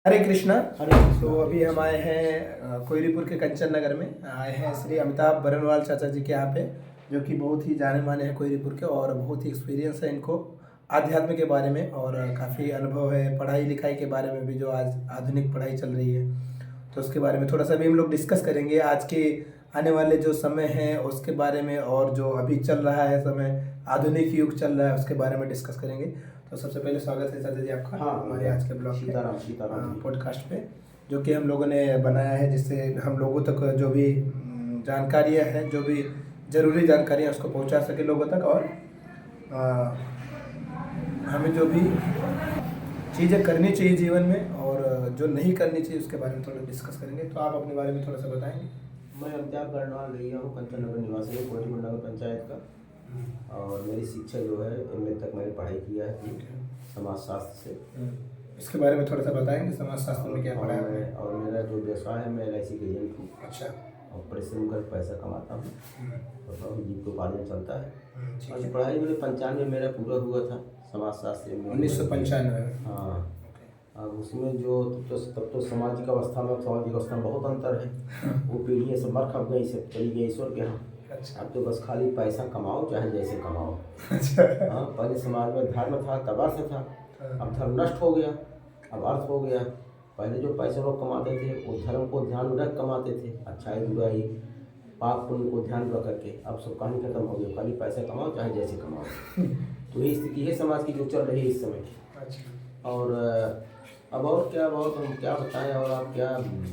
हरे कृष्णा। हरे कृष्णा। तो अभी हम आए हैं कोयलीपुर के कंचन नगर में आए हैं श्री अमिताभ बरनवाल चाचा जी के यहाँ पे, जो कि बहुत ही जाने माने हैं कोयलीपुर के और बहुत ही एक्सपीरियंस है इनको आध्यात्म के बारे में और काफ़ी अनुभव है पढ़ाई लिखाई के बारे में भी, जो आज आधुनिक पढ़ाई चल रही है तो उसके बारे में थोड़ा सा भी हम लोग डिस्कस करेंगे। आज के आने वाले जो समय है उसके बारे में और जो अभी चल रहा है समय, आधुनिक युग चल रहा है, उसके बारे में डिस्कस करेंगे। तो सबसे पहले स्वागत है चाचा जी आपका हमारे आज के ब्लॉग सीताराम पॉडकास्ट पे, जो कि हम लोगों ने बनाया है जिससे हम लोगों तक जो भी जानकारियाँ हैं, जो भी ज़रूरी जानकारियाँ उसको पहुंचा सके लोगों तक, और हमें जो भी चीज़ें करनी चाहिए जीवन में और जो नहीं करनी चाहिए उसके बारे में थोड़ा डिस्कस करेंगे। तो आप अपने बारे में थोड़ा सा बताएंगे। मैं अमिताभ बरनवाल रही हूँ, कंचन नगर निवासी हूँ, कोयलीपुर नगर पंचायत का। और मेरी शिक्षा जो है एमए तक मैंने पढ़ाई किया है समाज शास्त्र से। इसके बारे में थोड़ा सा बताएंगे, समाज शास्त्र में क्या पढ़ा है। और मेरा जो व्यवसाय है, मैं LIC के एजेंट हूँ। अच्छा। और परिश्रम कर पैसा कमाता हूँ और जीविकोपार्जन चलता है। और है। पढ़ाई मेरे 95 में मेरा पूरा हुआ था समाज शास्त्र में। 1995। हाँ। अब उसमें जो तब तो सामाजिक अवस्था में सामाजिक अवस्था में बहुत अंतर है। वो पीढ़ियाँ सब मर खप गई, सब चली गई ईश्वर के यहाँ। अच्छा। अब तो बस खाली पैसा कमाओ चाहे जैसे कमाओ। अच्छा। हाँ, पहले समाज में धर्म था तब अर्थ था, अब धर्म नष्ट हो गया, अब अर्थ हो गया। पहले जो पैसे लोग कमाते थे वो धर्म को ध्यान में रख कमाते थे, अच्छाई बुराई पाप पुण्य को ध्यान में रख करके। अब सब कहानी खत्म हो गई, खाली पैसा कमाओ चाहे जैसे कमाओ। तो यही स्थिति है समाज की जो चल रही है इस समय। अच्छा। और अब और क्या, बहुत हम क्या बताएं, और आप क्या।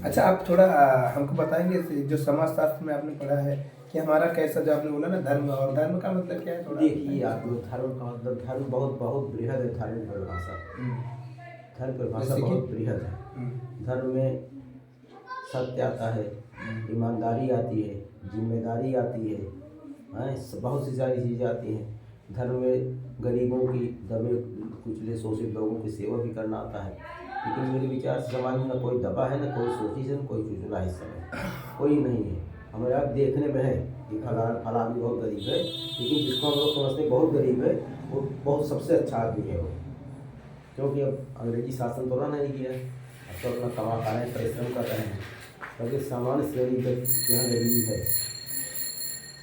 अच्छा, आप थोड़ा हमको बताएंगे जो समाज शास्त्र में आपने पढ़ा है कि हमारा कैसा, जो आपने बोला ना धर्म, और धर्म का मतलब क्या है थोड़ा देखिए आप लोग, धर्म का मतलब धर्म बहुत बहुत बृहद है। धार्मिक परिभाषा, धर्म परिभाषा बहुत बृहद है। धर्म में सत्य आता है, ईमानदारी आती है, जिम्मेदारी आती है, बहुत सी सारी चीज़ें आती हैं। धर्म में गरीबों की, दबे कुचले शोषित लोगों की सेवा भी करना आता है। लेकिन मेरे विचार से समाज में न कोई दबा है, न कोई शोषित है, न कोई चुचला हिस्सा है, कोई नहीं है। हमारे आप देखने में है कि फला आदमी बहुत गरीब है, लेकिन जिसको हम लोग समझते हैं बहुत गरीब है, वो बहुत सबसे अच्छा आदमी है वो। क्योंकि अब अंग्रेजी शासन तो रहा नहीं गया, अब तो अपना कमा खा रहे हैं, परिश्रम कर रहे हैं। क्योंकि सामान्य श्रेणी तक यहाँ गरीबी है,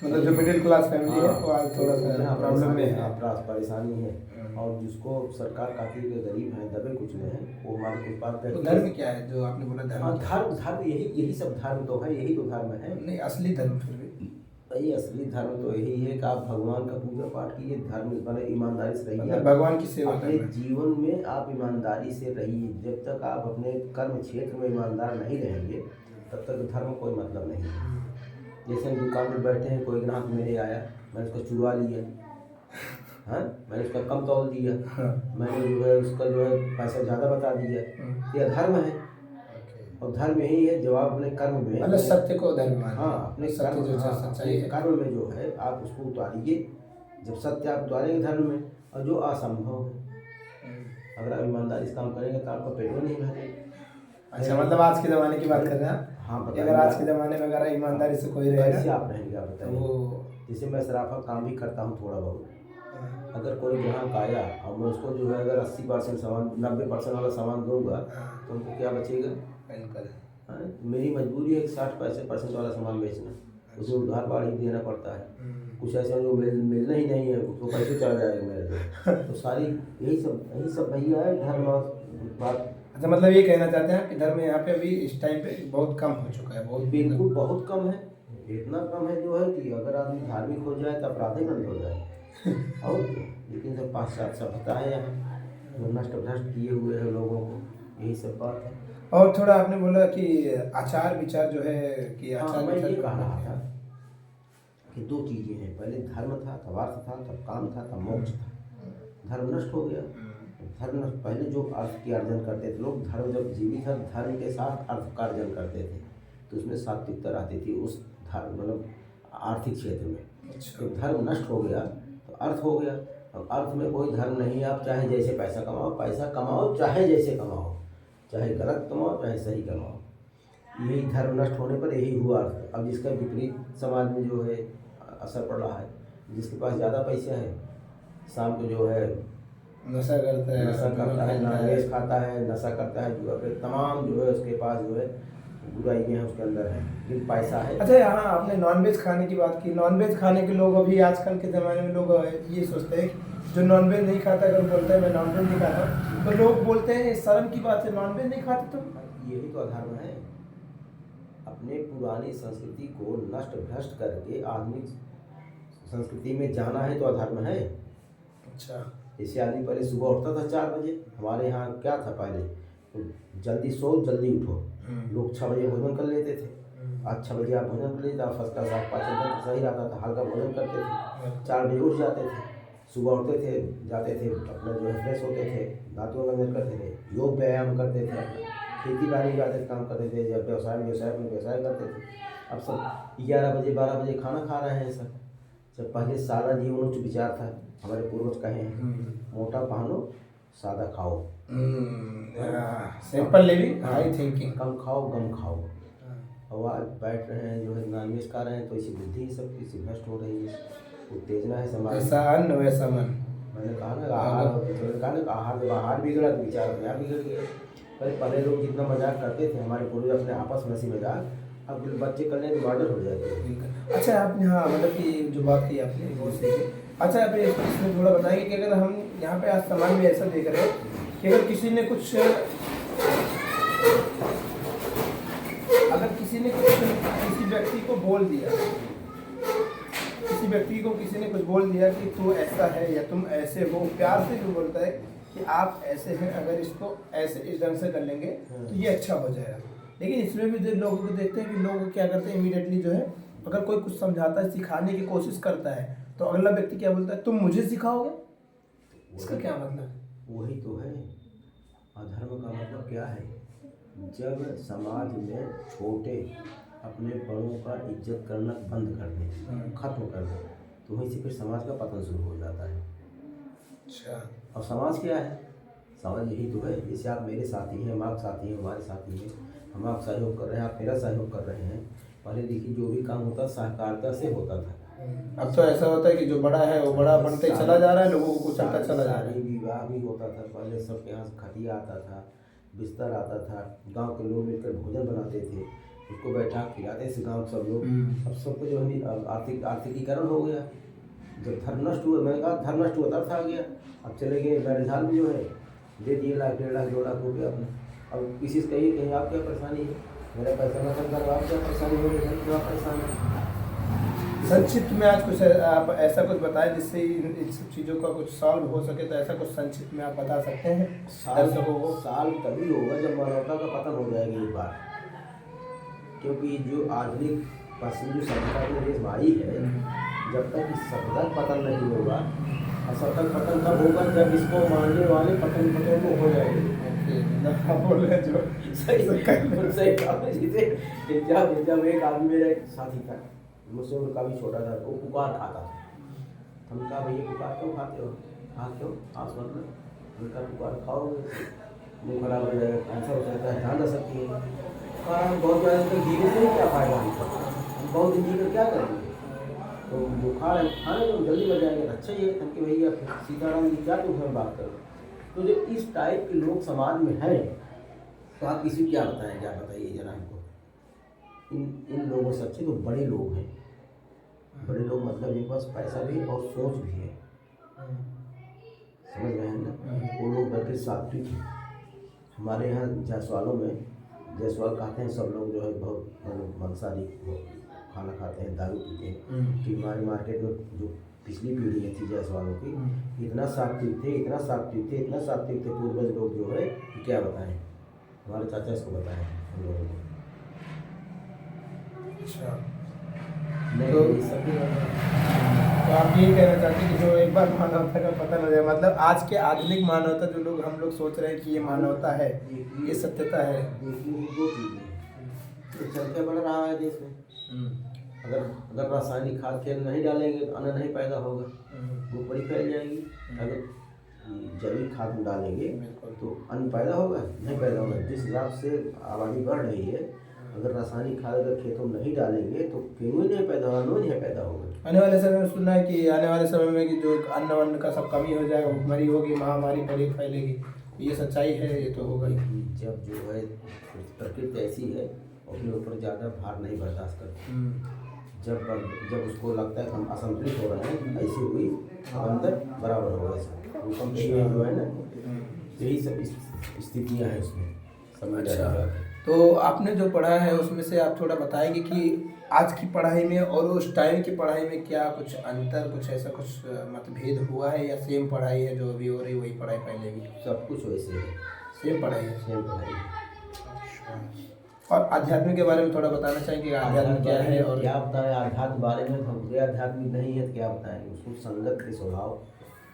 मतलब जो मिडिल क्लास फैमिली है वो आज थोड़ा सा प्रॉब्लम में है, परेशानी है। और जिसको सरकार काफ़ी गरीब हैं, दबे कुचले हैं, वो हमारे कुछ बात तो धर्म क्या है जो आपने बोला धर्म? धर्म यही सब धर्म तो है, यही तो धर्म है। नहीं, असली धर्म फिर भी भाई असली धर्म तो यही है कि आप भगवान का पूजा पाठ कीजिए, धर्म बने ईमानदारी से रहिए, भगवान की सेवा अपने जीवन में आप ईमानदारी से रहिए। जब तक आप अपने कर्म क्षेत्र में ईमानदार नहीं रहेंगे तब तक धर्म कोई मतलब नहीं है। जैसे हम दुकान में बैठे हैं, कोई ग्राहक मेरे आया, मैंने उसको चुड़वा लिया, हाँ, मैंने उसका कम तौल दिया, मैंने जो है उसका जो है पैसा ज़्यादा बता दिया, यह धर्म है। और धर्म यही है, जब आप अपने कर्म में, मतलब सत्य को धर्म मानते हैं। हाँ, अपने कर्म, अपने कर्म में जो है आप उसको उतारिए। जब सत्य आप उतारेंगे धर्म में, और जो असंभव है, अगर आप ईमानदारी से काम करेंगे तो आपका पेट में नहीं भरेगा। अच्छा, मतलब आज के ज़माने की बात कर रहे हैं आप? हाँ, अगर आज के ज़माने में अगर ईमानदारी से कोई रहेगा, कैसे आप रहेंगे आप बताइए। वो जैसे मैं सराफा काम भी करता हूँ थोड़ा बहुत, अगर कोई ग्राहक आया और मैं उसको जो है अगर 80% सामान, 90% वाला सामान दूंगा तो उनको क्या बचेगा? मेरी मजबूरी है कि 60% वाला सामान बेचना, उसमें उधार बाढ़ देना पड़ता है। कुछ ऐसे जो मिलना ही नहीं है उसको पैसे चला जाएगा मेरे तो सारी यही सब भैया है धर्म और बात। अच्छा, मतलब ये कहना चाहते हैं कि धर्म यहाँ पे अभी इस टाइम पे बहुत कम हो चुका है? बहुत, बिल्कुल बहुत कम है। इतना कम है जो है कि अगर आदमी धार्मिक हो जाए तो अपराधी बंद हो जाए। और लेकिन सब पाश्चात्य सभ्यता है यहाँ, जो नष्ट भ्रष्ट किए हुए हैं लोगों को, यही सब बात है। और थोड़ा आपने बोला कि आचार विचार जो है कि हाँ, मैं ये कह रहा था कि दो चीज़ें हैं, पहले धर्म था, तब अर्थ था, तब काम था, तब मोक्ष था। धर्म नष्ट हो गया, धर्म नष्ट। पहले जो अर्थ की अर्जन करते थे लोग, धर्म जब जीवित था, धर्म के साथ अर्थ का अर्जन करते थे, तो उसमें सात्विकता रहती थी उस धर्म, मतलब आर्थिक क्षेत्र में। तो धर्म नष्ट हो गया तो अर्थ हो गया। अब अर्थ में कोई धर्म नहीं, आप चाहे जैसे पैसा कमाओ चाहे जैसे कमाओ, चाहे गलत कमाओ चाहे सही कमाओ। यही धर्म नष्ट होने पर यही हुआ अर्थ। अब जिसका विपरीत समाज में जो है असर पड़ रहा है, जिसके पास ज़्यादा पैसा है, शाम को जो है नशा करता है, नशा करता है, जुआ खेलता है। नॉनवेज खाता है, नशा करता है, जुआ पे तमाम जो है उसके पास जो है बुराइयाँ हैं उसके अंदर है, लेकिन पैसा है। अच्छा, यहाँ आपने नॉनवेज खाने की बात की। नॉनवेज खाने के लोग अभी आजकल के ज़माने में लोग ये सोचते हैं कि जो नॉनवेज नहीं खाता, अगर बोलता है मैं नॉनवेज नहीं खाता, तो लोग बोलते हैं शर्म की बात है, नॉनवेज नहीं खाते तुम। यही तो अधर्म है। अपने पुरानी संस्कृति को नष्ट भ्रष्ट करके आधुनिक संस्कृति में जाना है तो अधर्म है। अच्छा। जैसे आदमी पहले सुबह उठता था 4 बजे, हमारे यहाँ क्या था पहले, तो जल्दी सो जल्दी उठो, लोग 6 बजे भोजन कर लेते थे। आज 6 बजे आप भोजन कर लेते, फर्स्ट क्लास आप पाचन तंत्र सही रहता था, हल्का भोजन करते थे, 4 बजे उठ जाते थे, सुबह उठते थे, जाते थे अपना जो है फ्रेश होते थे, दांतों वगैरह करते थे, योग व्यायाम करते थे, खेती बाड़ी जाते थे, काम करते थे, जब व्यवसाय करते थे। अब सब 11 बजे 12 बजे खाना खा रहे हैं सब। जब पहले सादा जीवन उच्च विचार था, हमारे पूर्वज कहे हैं, मोटा पहनो सादा खाओ, सिंपल लिविंग हाई थिंकिंग। कम खाओ गम खाओ। अब आज बैठ रहे हैं जो है नॉनवेज खा रहे हैं, तो इसी बुद्धि सब इसी भ्रष्ट हो रही है, उत्तेजना है समाज। ऐसा अन्न वैसा मन। मैंने कहा ना आहार बिगड़ा तो विचार अपने आप बिगड़ गया। पहले लोग जितना मजाक करते थे हमारे पूर्वज अपने आपस में हंसी मजाक, अब बच्चे करने तो मर्डर हो जाते हैं। अच्छा, आपने हाँ मतलब कि जो बात की आपने बहुत सही है। अच्छा, आप इसमें थोड़ा बताइए कि अगर हम यहाँ पे आज समाज में ऐसा देख रहे हैं कि अगर किसी ने कुछ किसी व्यक्ति को बोल दिया, किसी व्यक्ति को किसी ने कुछ बोल दिया कि तू ऐसा है या तुम ऐसे हो, प्यार से जो बोलता है कि आप ऐसे हैं, अगर इसको ऐसे इस ढंग से कर लेंगे तो ये अच्छा हो जाएगा। लेकिन इसमें भी जो लोगों को देखते हैं कि लोग क्या करते हैं, इमीडिएटली जो है अगर कोई कुछ समझाता है, सिखाने की कोशिश करता है, तो अगला व्यक्ति क्या बोलता है, तुम मुझे सिखाओगे। इसका क्या मतलब? वही तो है अधर्म का मतलब क्या है। जब समाज में छोटे अपने बड़ों का इज्जत करना बंद कर दें, खत्म कर दें, तो वहीं से फिर समाज का पतन शुरू हो जाता है। अच्छा। और समाज क्या है, समाज यही तो है। जैसे आप मेरे साथी हैं, हम आप साथी हैं, हमारे साथी हैं, हम आप सहयोग कर रहे हैं, आप मेरा सहयोग कर रहे हैं। पहले देखिए जो भी काम होता सहकारिता से होता था। अब तो ऐसा होता है कि जो बड़ा है वो बड़ा बनते चला जा रहा है, लोगों को कुचलता चला जा रहा है। शादी विवाह भी होता था पहले, सबके यहाँ खटिया आता था, बिस्तर आता था, गांव के लोग मिलकर भोजन बनाते थे, उसको बैठा खिलाते थे गांव के सब लोग। अब सबको जो है आर्थिकीकरण हो गया। जब धर्म नष्ट हुआ, मैंने कहा धर्म नष्ट हुआ तब था गया। अब चले गए मैरिज हॉल में जो है दे दिए 1 लाख 1.5 लाख 2 लाख रुपये अपने। अब किसी से कहिए कहीं आप क्या परेशानी है, मेरा पैसा ना खर्च करो, आप क्या परेशानी हो रही है, क्या परेशानी है। संक्षिप्त में आज कुछ आप ऐसा कुछ बताएं जिससे इन सब चीज़ों का कुछ सॉल्व हो सके, तो ऐसा कुछ संक्षिप्त में आप बता सकते हैं दर्शकों को? साल तभी होगा जब मानवता का पतन हो जाएगी एक बार। क्योंकि जो आधुनिक पश्चिमी जो सभ्यता की देश आई है, जब तक इस सभ्यता का पतन नहीं होगा, और सभ्यता का पतन तब होगा जब इसको मानने वाले पतन को हो जाएंगे। बोल रहे जो सही कहा। जैसे जब एक आदमी, मेरा एक साथी था, मुझसे उम्र काफ़ी छोटा था, वो पुकार खाता था। हमने कहा भैया पुकार क्यों खाते हो? हाँ क्यों आस मतलब उनका पुकार खाओगे मुँह खराब हो जाएगा, कैंसर हो सकता है, ध्यान रख सकती है। कहा हम बहुत ज़्यादा तक जीने से क्या फायदा हमको, हम बहुत दिन जीकर क्या करेंगे, तो बुखार है खाने तो जल्दी बढ़ जाएंगे। अच्छा ही है कि भैया सीताराम जी क्या तुम हमें बात करो। तो जो इस टाइप के लोग समाज में हैं, तो आप किसी क्या बताएं, क्या बताइए जरा हमको। इन लोगों से अच्छे तो बड़े लोग हैं। बड़े लोग मतलब इनके पास पैसा भी और सोच भी है, समझ रहे हैं ना। वो लोग बल्कि सात्विक हैं। हमारे यहाँ जायसवालों में, जायसवाल खाते हैं सब लोग जो है, बहुत मतलब मांसाहारी खाना खाते हैं, दारू पीते हैं। कि हमारे मार्केट में जो पिछली पीढ़ी थी जायसवालों की, इतना सात्विक थे, इतना सात्विक थे, इतना सात्विक थे पूर्वज लोग जो है, क्या बताएं, हमारे चाचा इसको बताएं हम लोगों को। अच्छा, नहीं तो आप यही कहना चाहते हैं कि जो एक बार मानवता का पतन हो जाए, मतलब आज के आधुनिक मानवता जो लोग हम लोग सोच रहे हैं कि ये मानवता है, ये सत्यता है। देखिए 2 चीज़ें तो चलते बढ़ रहा है देश में। अगर रासायनिक खाद खेल नहीं डालेंगे तो अन्न नहीं पैदा होगा, वो बड़ी फैल जाएगी। अगर जैविक खाद डालेंगे तो अन्न पैदा होगा, नहीं पैदा होगा। जिस हिसाब से आबादी बढ़ रही है, अगर रासायनिक खाद अगर खेतों में नहीं डालेंगे तो गेहूँ नहीं पैदा होगा, अन्न नहीं पैदा होगा। आने वाले समय में सुनना है कि आने वाले समय में कि जो अन्न वन्न का सब कमी हो जाएगा, भुखमरी होगी, महामारी बड़ी फैलेगी, ये सच्चाई है, ये तो होगा ही। कि जब जो है प्रकृति ऐसी है अपने ऊपर ज़्यादा भार नहीं बर्दाश्त करती। जब उसको लगता है कि हम असंतुलित हो रहे हैं, ऐसी हुई अंदर बराबर हो गया सब भूकंप जो है ना, यही सब स्थितियाँ हैं उसमें समझ। अच्छा, तो आपने जो पढ़ा है उसमें से आप थोड़ा बताएंगे कि आज की पढ़ाई में और उस टाइम की पढ़ाई में क्या कुछ अंतर, कुछ ऐसा कुछ मतभेद हुआ है, या सेम पढ़ाई है जो अभी हो रही वही पढ़ाई पहले भी? सब कुछ वैसे है, सेम पढ़ाई है। सेम पढ़ाई है। और आध्यात्म के बारे में थोड़ा बताना चाहेंगे, आध्यात्म क्या है? और क्या बताएं आध्यात्म के बारे में, हम खुद आध्यात्मिक नहीं है तो क्या बताएंगे उसको। संगत के स्वभाव,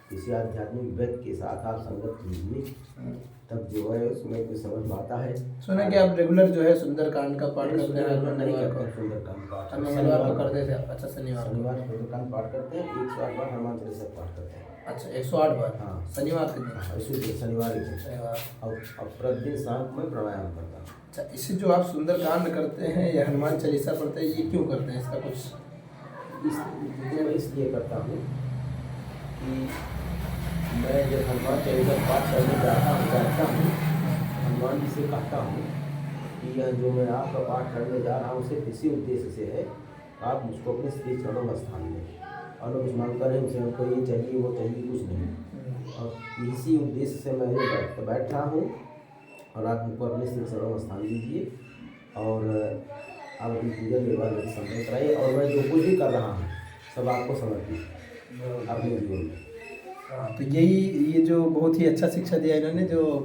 किसी आध्यात्मिक व्यक्ति के साथ आप संगत कीजिए, तब जो है उसमें कोई समझ आता है। सुना कि आप रेगुलर जो है सुंदरकांड का पाठ करते हैं? नहीं करते सुंदरकांड पाठ, मंगलवार को करते थे। अच्छा, शनिवार सुंदरकांड पाठ करते हैं, 108 बार हनुमान चालीसा पाठ करते हैं। अच्छा, 108 बार? हाँ, शनिवार के दिन? इसी शनिवार के दिन। शनिवार। अब प्रतिदिन शाम को मैं प्राणायाम करता हूँ। अच्छा, इससे जो आप सुंदरकांड करते हैं या हनुमान चालीसा पढ़ते हैं, ये क्यों करते हैं? इसका कुछ मैं इसलिए करता हूँ कि मैं जब हनुमान चालीसा पाठ करने जाता हूँ, हनुमान जी से कहता हूँ कि यह जो मैं आपका पाठ करने जा रहा हूँ सिर्फ इसी उद्देश्य से है, आप मुझको अपने श्री चरणों में स्थान दें, और कुछ मांगता नहीं मुझसे, हमको ये चाहिए वो चाहिए कुछ नहीं। और इसी उद्देश्य से मैं बैठ रहा हूँ, और आप मुझको अपने श्री चरणों में स्थान दीजिए, और आप अपनी पूजा निर्वाह मेरी संपन्न कराइए, और मैं जो कुछ भी कर रहा हूँ सब आपको समर्पित अपने जीवन में। तो ये जो बहुत ही अच्छा शिक्षा दिया इन्होंने, जो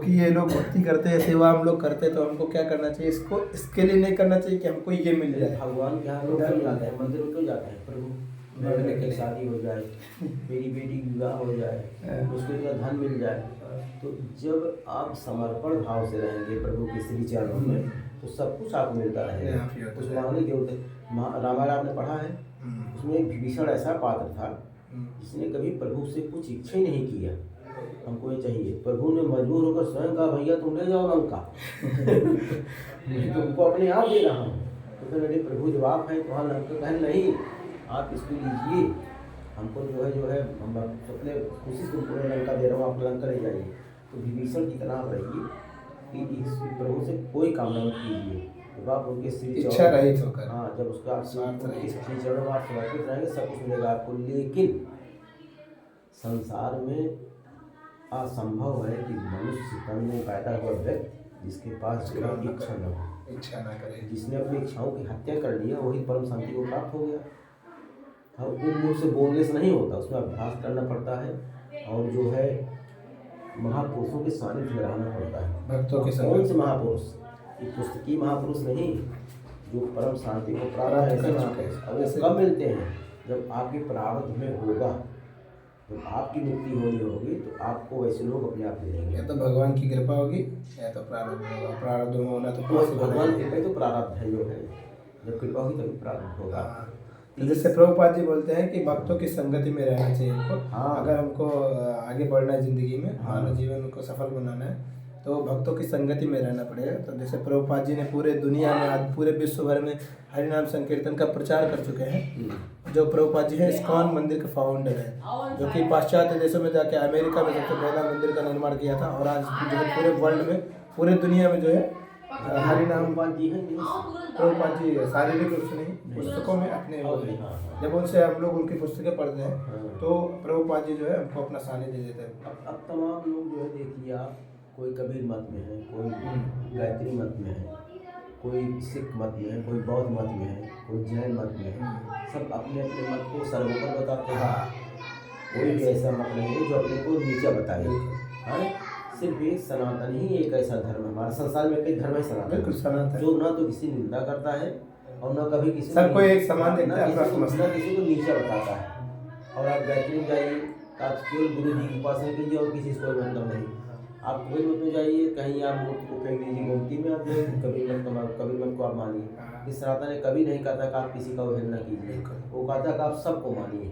कि ये लोग भक्ति करते हैं, सेवा हम लोग करते हैं, तो हमको क्या करना चाहिए? इसको इसके लिए नहीं करना चाहिए कि हमको ये मिल जाए। भगवान के यहाँ लोग क्यों जाते हैं, मंदिर में क्यों जाते हैं? प्रभु मेरे बेटे की शादी हो जाए, मेरी बेटी की विवाह हो जाए, उसको इतना धन मिल जाए। तो जब आप समर्पण भाव से रहेंगे प्रभु के श्री चरणों में, तो सब कुछ आपको मिलता रहेगा। उस मांगने के होते रामायण आपने पढ़ा है, उसमें एक विभीषण ऐसा पात्र था जिसने कभी प्रभु से कुछ इच्छा ही नहीं किया, हमको ये चाहिए। प्रभु ने मजबूर होकर स्वयं कहा, भैया तुम ले जाओ लंका, मैं तुमको अपने आप दे रहा हूँ। तो फिर मेरे प्रभु जब आप हैं तो वहाँ लंका कहें नहीं, आप इसको लीजिए, हमको जो है हम अपने खुशी से पूरे लंका दे रहा हूँ, आप लंका ले जाइए। तो विभीषण की तरह आप रहिए कि इस प्रभु से कोई कामना मत कीजिए, जब आप उनके श्री इच्छा रहित होकर, हाँ, जब उसका आप श्री चरणों में आप समर्पित रहेंगे, सब कुछ मिलेगा आपको। लेकिन संसार में असंभव है कि मनुष्य तन में पैदा हुआ व्यक्ति जिसके पास इच्छा न करे, जिसने अपनी इच्छाओं की हत्या कर लिया, वही परम शांति को प्राप्त हो गया। और वो मुँह से बोलने से नहीं होता, उसमें अभ्यास करना पड़ता है, और जो है महापुरुषों के सानिध्य में रहना पड़ता है। भक्तों के कौन से महापुरुष? ये पुस्तकीय महापुरुष नहीं, जो परम शांति को प्राप्त कर चुके हैं। अब वो कब मिलते हैं? जब आपके प्रारब्ध में होगा, जब आपकी मुक्ति होनी होगी, तो आपको वैसे लोग अपने आप मिलेंगे। या तो भगवान की कृपा होगी, या तो प्रारब्ध होगा। प्रारब्ध में होना तो भगवान की कृपा, तो प्रारब्ध है जो है, जब कृपा होगी तभी प्रारब्ध होगा। जैसे प्रभुपाद जी बोलते हैं कि भक्तों की संगति में रहना चाहिए हमको। हाँ, अगर हमको आगे बढ़ना है ज़िंदगी में, मानव जीवन को सफल बनाना है, तो भक्तों की संगति में रहना पड़ेगा। तो जैसे प्रभुपाद जी ने पूरे दुनिया में, आज पूरे विश्व भर में हरि नाम संकीर्तन का प्रचार कर चुके हैं। जो प्रभुपाद जी है इस्कॉन मंदिर के फाउंडर है, जो कि पाश्चात्य देशों में जाके अमेरिका में सबसे पहला मंदिर का निर्माण किया था, और आज जो है पूरे वर्ल्ड में, पूरे दुनिया में जो है हरि नाम जी हैं। प्रभुपाद जी शारीरिक रूप से नहीं, पुस्तकों में अपने जब उनसे हम लोग उनकी पुस्तकें पढ़ते हैं, तो प्रभुपाद जी जो है हमको अपना सानिध्य देते हैं। अब तमाम लोग जो है देखिए आप, कोई कबीर मत में है, कोई गायत्री मत में है, कोई सिख मत में है, कोई बौद्ध मत में है, कोई जैन मत में है, सब अपने अपने मत को सर्वोपरि बताते हैं। कोई भी ऐसा मत नहीं है जो अपने को नीचा बताए। हाँ, सिर्फ एक सनातन ही एक ऐसा धर्म है। हमारे संसार में कई धर्म है सनातन, जो ना तो किसी निंदा करता है और ना कभी किसी सबको एक समान देखता है, ना किसी को नीचा बताता है। और आप गायत्री में जाइए, आप केवल गुरु जी की उपासना कीजिए और किसी से कोई मतलब नहीं। आप कबीर मत में जाइए, कहीं आप मूर्ति को फेंक दीजिए गोमती में, आप कबीर मत को आप मानिए। इस सनातन ने कभी नहीं कहता कि आप किसी का अवहेलना कीजिए, वो कहता कि आप सबको मानिए,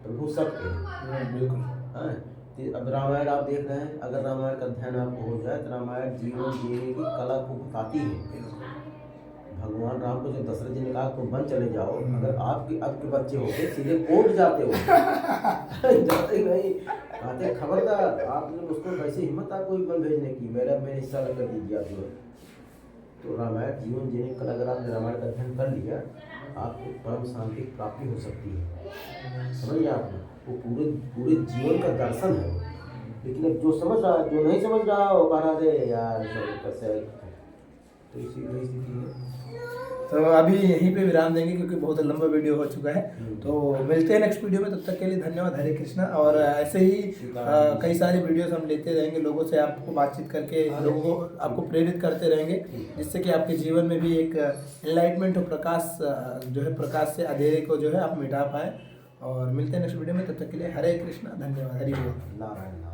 प्रभु सबके हैं। बिल्कुल। हाँ, अब रामायण आप देख रहे हैं, अगर रामायण का ध्यान आपको हो जाए तो रामायण जीवन जीने की कला को बताती है। भगवान राम को जो दशरथ जी ने कहा तुम वन चले जाओ, अगर आपके बच्चे होते सीधे कोर्ट जाते हो जाते नहीं, कहते खबरदार आपने उसको कैसे हिम्मत आपको वन भेजने की, मेरा हिस्सा कर दीजिए आप जो है। तो रामायण जीवन जीने की कला, अगर आपने रामायण का अध्ययन कर लिया आपको परम शांति की प्राप्ति हो सकती है। समझिए आपने, वो पूरे जीवन का दर्शन है। लेकिन अब जो समझ रहा है, जो नहीं समझ रहा वो कह रहा है यार सब कैसे है। तो इसी वही स्थिति है। तो अभी यहीं पे विराम देंगे क्योंकि बहुत लंबा वीडियो हो चुका है। तो मिलते हैं नेक्स्ट वीडियो में, तब तक के लिए धन्यवाद। हरे कृष्णा। और ऐसे ही कई सारे वीडियोस हम लेते रहेंगे, लोगों से आपको बातचीत करके लोगों को आपको प्रेरित करते रहेंगे, जिससे कि आपके जीवन में भी एक एनलाइटमेंट और प्रकाश जो है, प्रकाश से अंधेरे को जो है आप मिटा पाए। और मिलते हैं नेक्स्ट वीडियो में, तब तक के लिए हरे कृष्णा, धन्यवाद, हरि बोल।